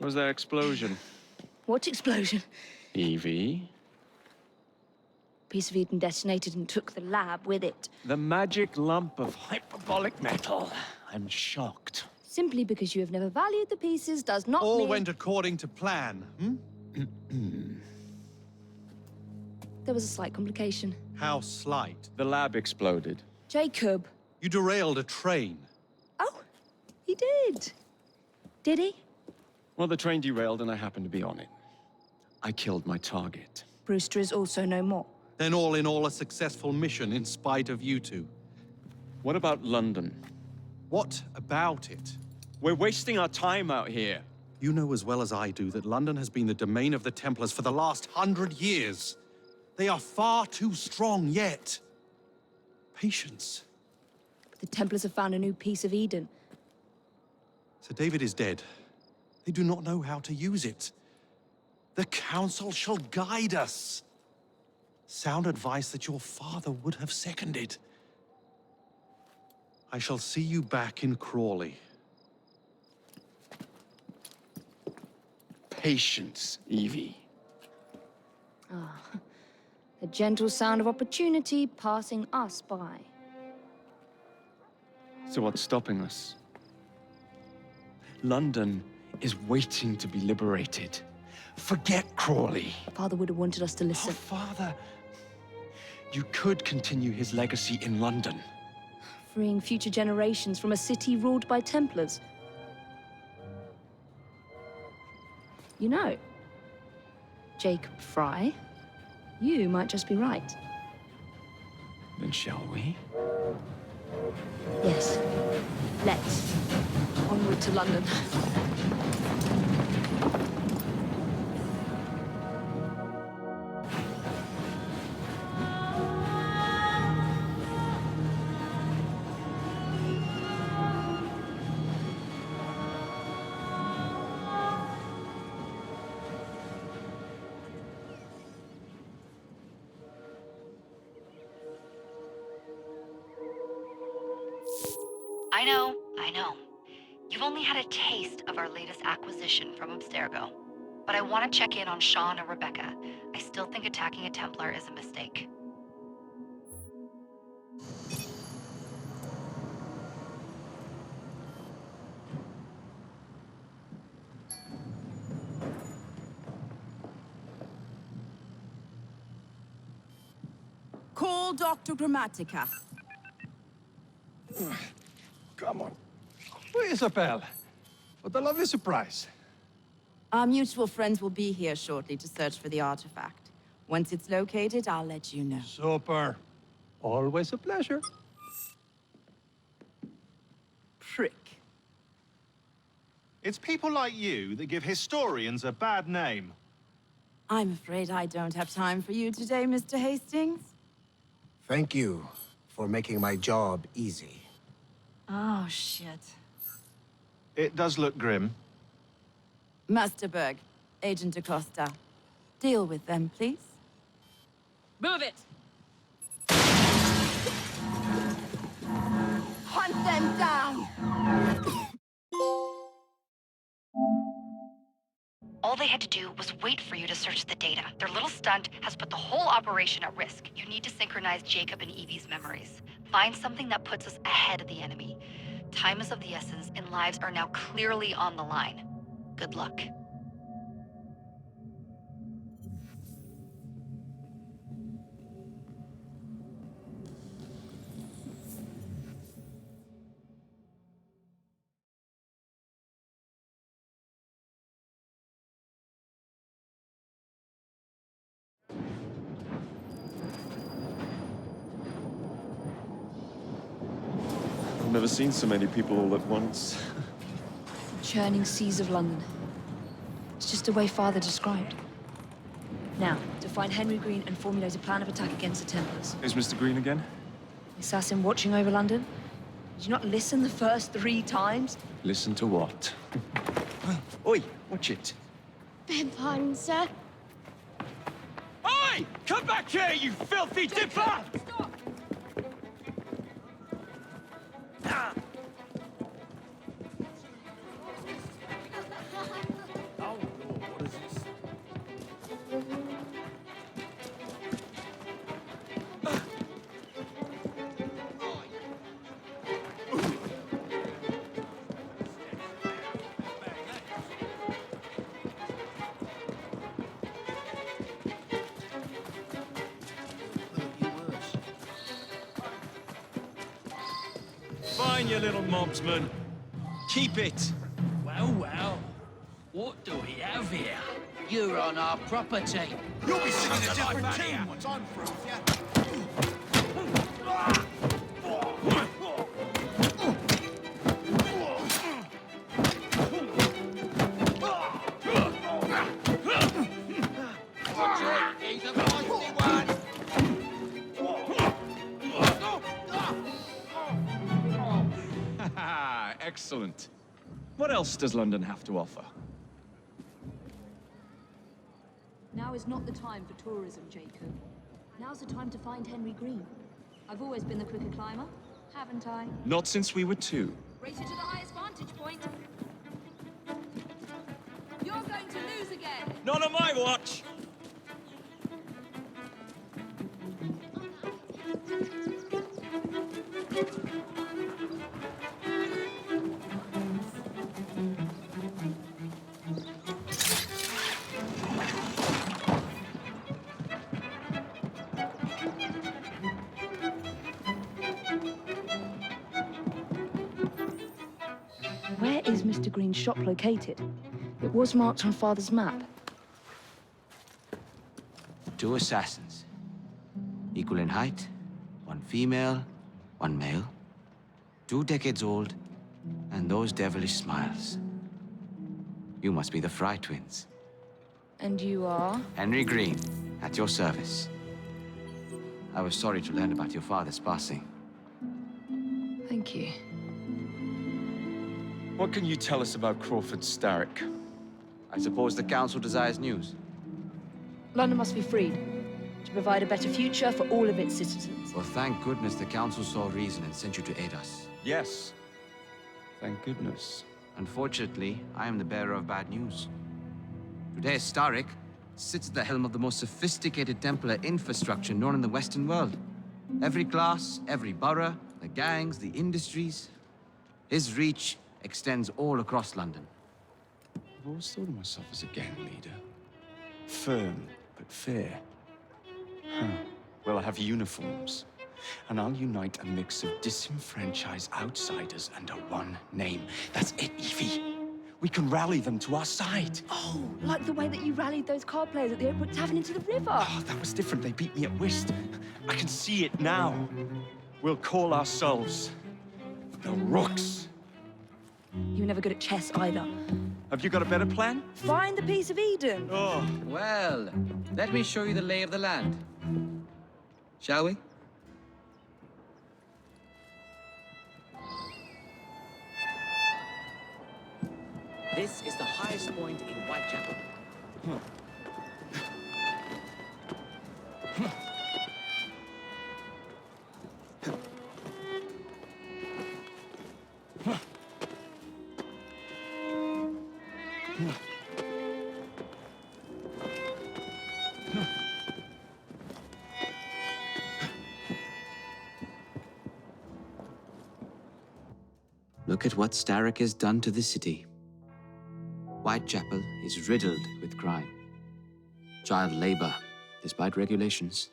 was that explosion? What explosion? Evie? Piece of Eden detonated and took the lab with it. The magic lump of hyperbolic metal. I'm shocked. Simply because you have never valued the pieces does not mean... All went according to plan, There was a slight complication. How slight? The lab exploded. Jacob. You derailed a train. Oh, he did. Did he? Well, the train derailed and I happened to be on it. I killed my target. Brewster is also no more. Then all in all, a successful mission in spite of you two. What about London? What about it? We're wasting our time out here. You know as well as I do that London has been the domain of the Templars for the last 100 years. They are far too strong yet. Patience. But the Templars have found a new piece of Eden. Sir David is dead. They do not know how to use it. The Council shall guide us. Sound advice that your father would have seconded. I shall see you back in Crawley. Patience, Evie. Ah, the gentle sound of opportunity passing us by. So what's stopping us? London is waiting to be liberated. Forget Crawley. Father would have wanted us to listen. Oh, Father. You could continue his legacy in London. Freeing future generations from a city ruled by Templars. You know, Jacob Frye, you might just be right. Then shall we? Yes. Let's. Onward to London. I know. You've only had a taste of our latest acquisition from Abstergo. But I want to check in on Sean and Rebecca. I still think attacking a Templar is a mistake. Call Dr. Grammatica. Come on. Isabel, what a lovely surprise. Our mutual friends will be here shortly to search for the artifact. Once it's located, I'll let you know. Super. Always a pleasure. Prick. It's people like you that give historians a bad name. I'm afraid I don't have time for you today, Mr. Hastings. Thank you for making my job easy. Oh, shit. It does look grim. Masterberg, Agent Acosta. Deal with them, please. Move it! Hunt them down! All they had to do was wait for you to search the data. Their little stunt has put the whole operation at risk. You need to synchronize Jacob and Evie's memories. Find something that puts us ahead of the enemy. Time is of the essence, and lives are now clearly on the line. Good luck. I've never seen so many people all at once. The churning seas of London. It's just the way Father described. Now, to find Henry Green and formulate a plan of attack against the Templars. Is Mr. Green again? The assassin watching over London? Did you not listen the first 3 times? Listen to what? Oi, watch it. Beg pardon, sir. Oi! Come back here, you filthy dipper! Stop! in, you little mobsman. Keep it. Well, well. What do we have here? You're on our property. You'll be singing a different tune once I'm through with you. He's a feisty one. Excellent. What else does London have to offer? Now is not the time for tourism, Jacob. Now's the time to find Henry Green. I've always been the quicker climber, haven't I? Not since we were 2. Race you to the highest vantage point. You're going to lose again. Not on my watch! Where is Mr. Green's shop located? It was marked on Father's map. 2 assassins. Equal in height. 1 female, 1 male. 2 decades old. And those devilish smiles. You must be the Frye twins. And you are? Henry Green, at your service. I was sorry to learn about your father's passing. Thank you. What can you tell us about Crawford Starrick? I suppose the Council desires news. London must be freed to provide a better future for all of its citizens. Well, thank goodness the Council saw reason and sent you to aid us. Yes. Thank goodness. Unfortunately, I am the bearer of bad news. Today, Starrick sits at the helm of the most sophisticated Templar infrastructure known in the Western world. Every class, every borough, the gangs, the industries. His reach extends all across London. I've always thought of myself as a gang leader. Firm, but fair. Huh. Well, I have uniforms. And I'll unite a mix of disenfranchised outsiders under one name. That's it, Evie. We can rally them to our side. Oh, like the way that you rallied those card players at the Oakwood Tavern into the river. Oh, that was different. They beat me at whist. I can see it now. We'll call ourselves the Rooks. You were never good at chess either. Have you got a better plan? Find the piece of Eden. Oh. Well, let me show you the lay of the land. Shall we? This is the highest point in Whitechapel. Look at what Starrick has done to the city. Whitechapel is riddled with crime. Child labor, despite regulations.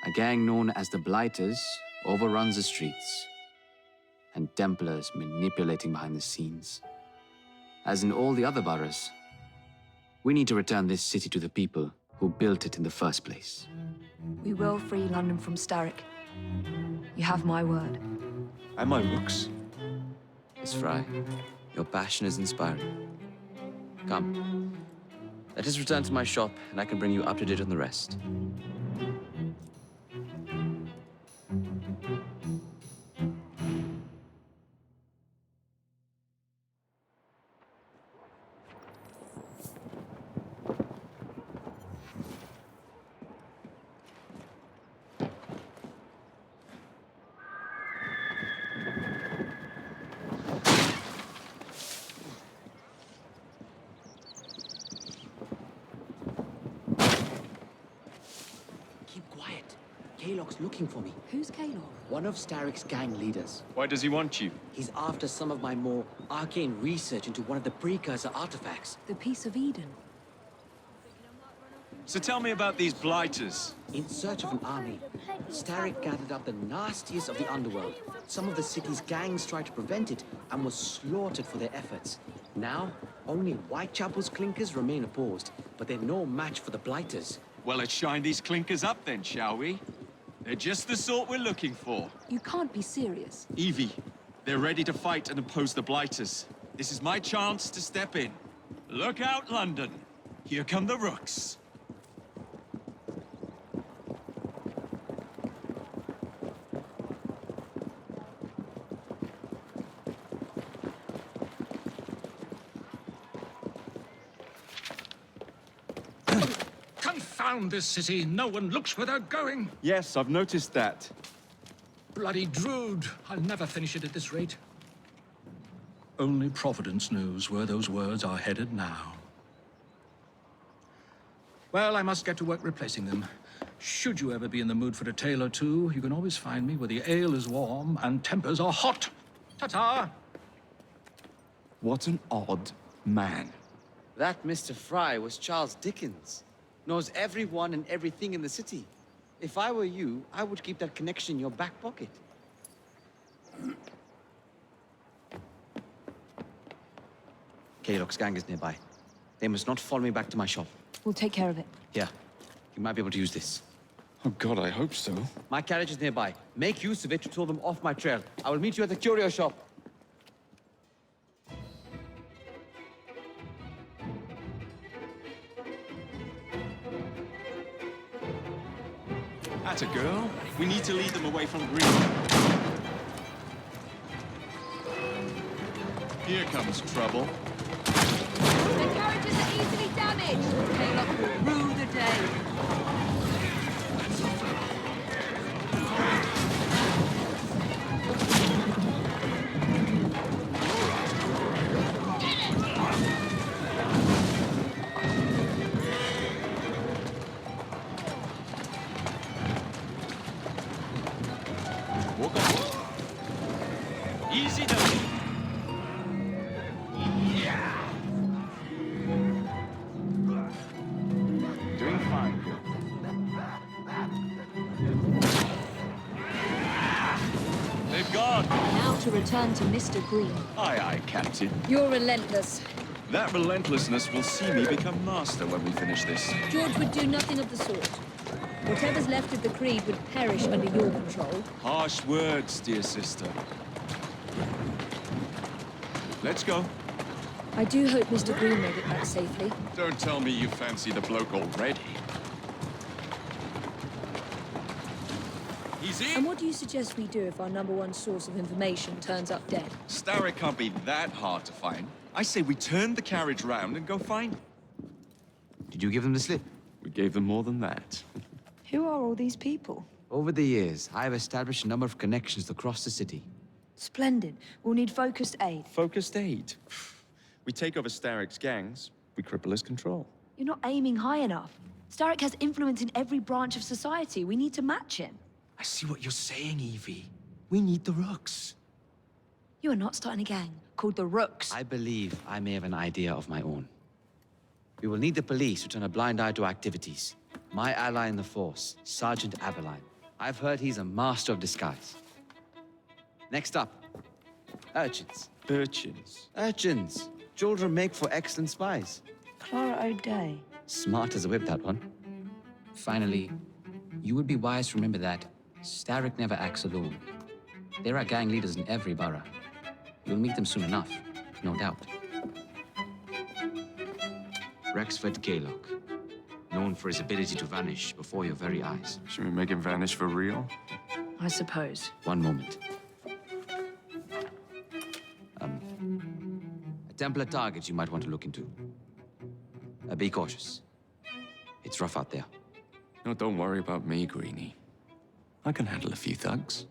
A gang known as the Blighters overruns the streets, and Templars manipulating behind the scenes. As in all the other boroughs, we need to return this city to the people who built it in the first place. We will free London from Starrick. You have my word. And my Rooks. Miss Frye, your passion is inspiring. Come, let us return to my shop, and I can bring you up to date on the rest. Kalog's looking for me. Who's Kalog? One of Starrick's gang leaders. Why does he want you? He's after some of my more arcane research into one of the precursor artifacts. The piece of Eden. So tell me about these Blighters. In search of an army, Starrick gathered up the nastiest of the Underworld. Some of the city's gangs tried to prevent it and were slaughtered for their efforts. Now, only Whitechapel's clinkers remain opposed, but they're no match for the Blighters. Well, let's shine these clinkers up then, shall we? They're just the sort we're looking for. You can't be serious. Evie, they're ready to fight and oppose the Blighters. This is my chance to step in. Look out, London. Here come the rooks. Confound this city. No one looks where they're going. Yes, I've noticed that. Bloody Drood. I'll never finish it at this rate. Only Providence knows where those words are headed now. Well, I must get to work replacing them. Should you ever be in the mood for a tale or two, you can always find me where the ale is warm and tempers are hot. Ta-ta! What an odd man. That Mr. Frye was Charles Dickens. Knows everyone and everything in the city. If I were you, I would keep that connection in your back pocket. Kaylock's gang is nearby. They must not follow me back to my shop. We'll take care of it. Here, you might be able to use this. Oh God, I hope so. My carriage is nearby. Make use of it to throw them off my trail. I will meet you at the curio shop. Atta girl. We need to lead them away from Green. Here comes trouble. The carriages are easily damaged. Kaylock will rue the day. Walk on. Easy does. Doing fine. They've gone. Now to return to Mr. Green. Aye, aye, Captain. You're relentless. That relentlessness will see me become master when we finish this. George would do nothing of the sort. Whatever's left of the Creed would perish under your control. Harsh words, dear sister. Let's go. I do hope Mr. Green made it back safely. Don't tell me you fancy the bloke already. He's in. And what do you suggest we do if our #1 source of information turns up dead? Starrick can't be that hard to find. I say we turn the carriage round and go find him. Did you give them the slip? We gave them more than that. Who are all these people? Over the years, I have established a number of connections across the city. Splendid. We'll need focused aid. Focused aid. We take over Starrick's gangs, we cripple his control. You're not aiming high enough. Starrick has influence in every branch of society. We need to match him. I see what you're saying, Evie. We need the rooks. You are not starting a gang called the Rooks. I believe I may have an idea of my own. We will need the police to turn a blind eye to activities. My ally in the force, Sergeant Aberline. I've heard he's a master of disguise. Next up, urchins. Urchins? Urchins. Children make for excellent spies. Clara O'Day. Smart as a whip, that one. Finally, you would be wise to remember that Starrick never acts alone. There are gang leaders in every borough. You'll meet them soon enough, no doubt. Rexford Kaylock, known for his ability to vanish before your very eyes. Should we make him vanish for real? I suppose. One moment. A Templar target you might want to look into. Be cautious. It's rough out there. No, don't worry about me, Greenie. I can handle a few thugs.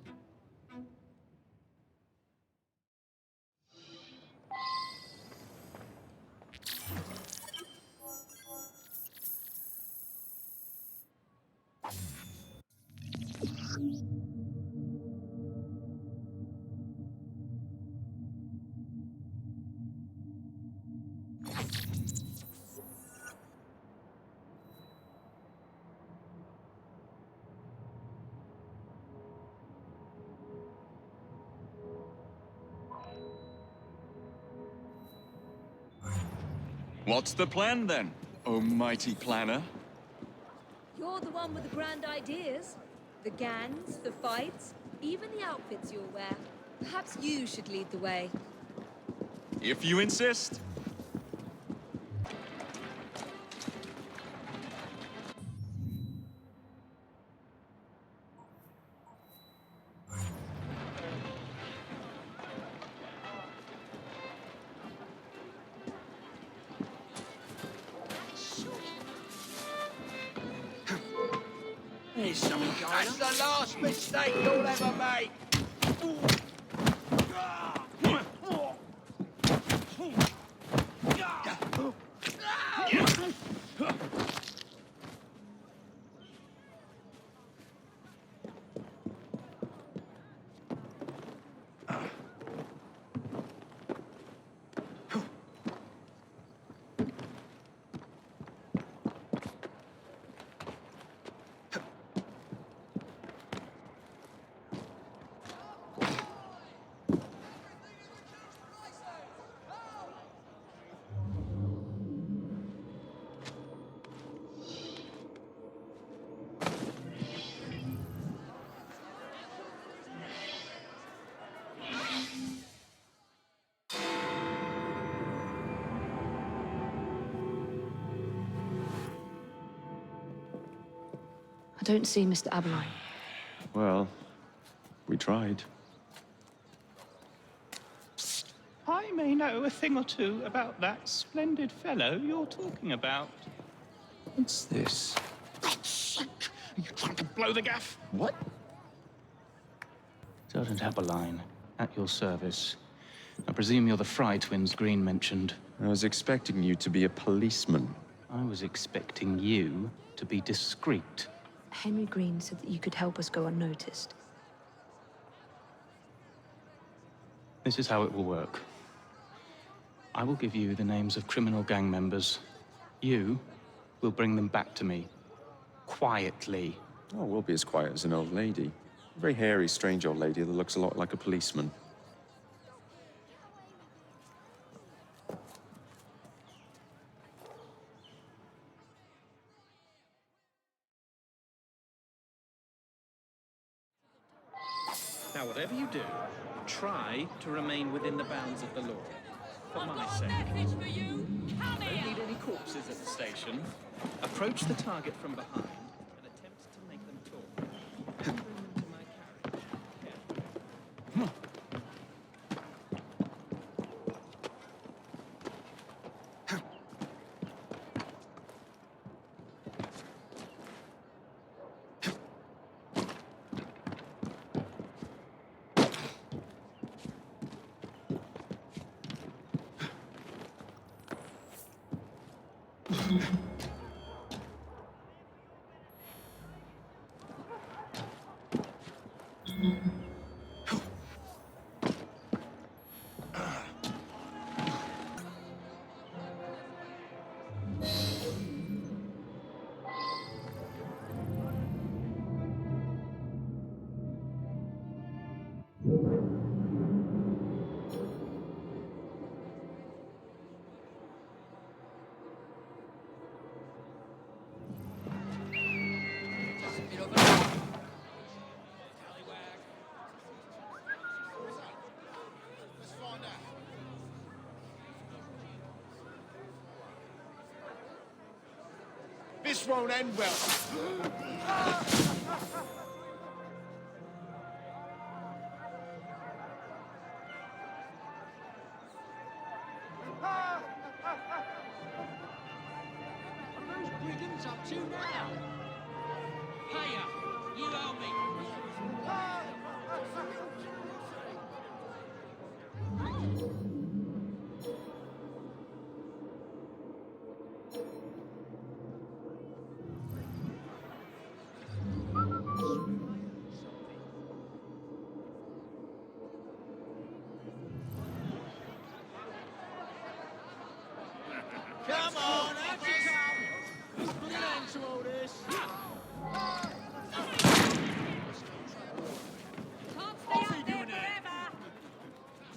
What's the plan then, oh mighty planner? You're the one with the grand ideas. The gangs, the fights, even the outfits you'll wear. Perhaps you should lead the way. If you insist. There's something going on. That's the last mistake you'll ever make. I don't see Mr. Aberline. Well, we tried. I may know a thing or two about that splendid fellow you're talking about. What's this? God's sake! Are you trying to blow the gaff? What? Sergeant Aberline, at your service. I presume you're the Frye twins Green mentioned. I was expecting you to be a policeman. I was expecting you to be discreet. Henry Green said that you could help us go unnoticed. This is how it will work. I will give you the names of criminal gang members. You will bring them back to me. Quietly. Oh, we'll be as quiet as an old lady. A very hairy, strange old lady that looks a lot like a policeman. Now, whatever you do, try to remain within the bounds of the law. For my sake. Don't need any corpses at the station. Approach the target from behind and attempt to make them talk. Bring them to my carriage. This won't end well. What are those brigands up to now? Hiya, you owe me. Come on, out you come! Let's put an end to all this. Can't stay out there forever.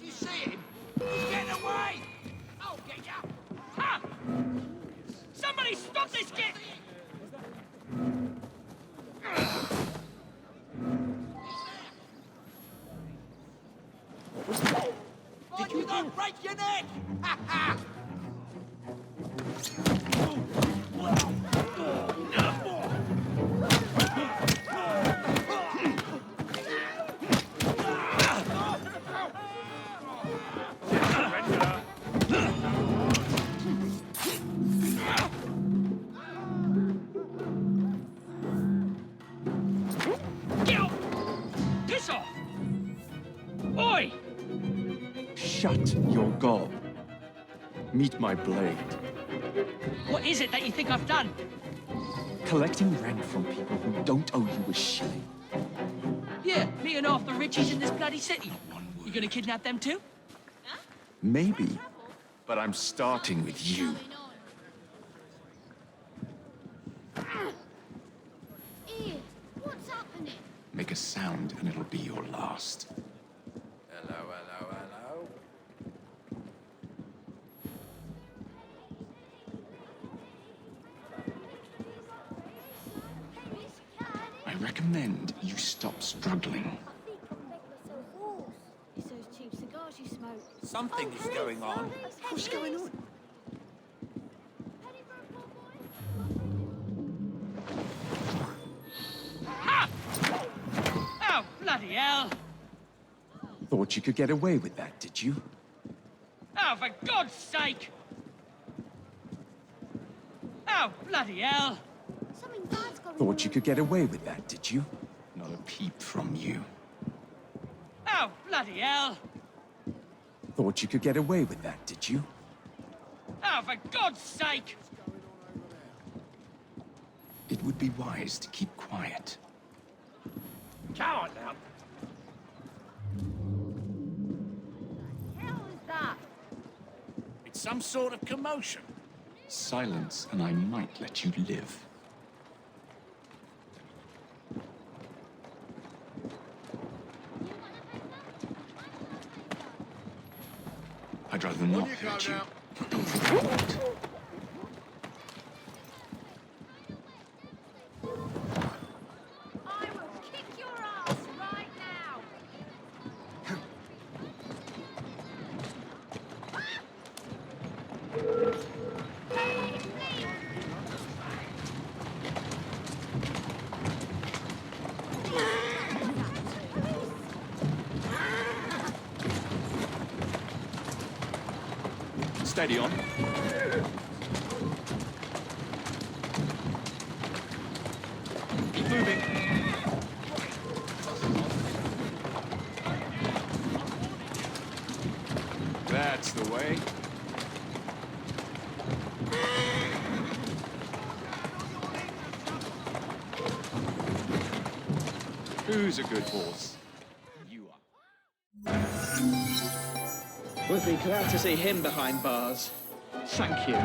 Do you see him? He's getting away! I'll get ya. Ha! stop this kid! Did you not break your neck? Ha ha! Get off! Piss off! Oi! Shut your gob. Meet my blade. What is it that you think I've done? Collecting rent from people who don't owe you a shilling. Yeah, me and half the richies in this bloody city. You gonna kidnap them too? Maybe, but I'm starting with you. Ian, what's happening? Make a sound and it'll be your last. Hello, hello, hello. I recommend you stop struggling. It's those cheap cigars you smoke. Something is going on. What's going on? Ha! Oh, bloody hell! Thought you could get away with that, did you? Oh, for God's sake! Oh, bloody hell! Something bad's going Thought you could get away with that, did you? Not a peep from you. Oh, bloody hell! Thought you could get away with that, did you? Oh, for God's sake! It would be wise to keep quiet. Coward now! hell is that? It's some sort of commotion. Silence, and I might let you live. I'd rather not hurt you. Don't forget that. I will kick your ass right now. Steady on. Keep moving. That's the way. Who's a good horse? You are. Would be glad to see him behind bars. Thank you.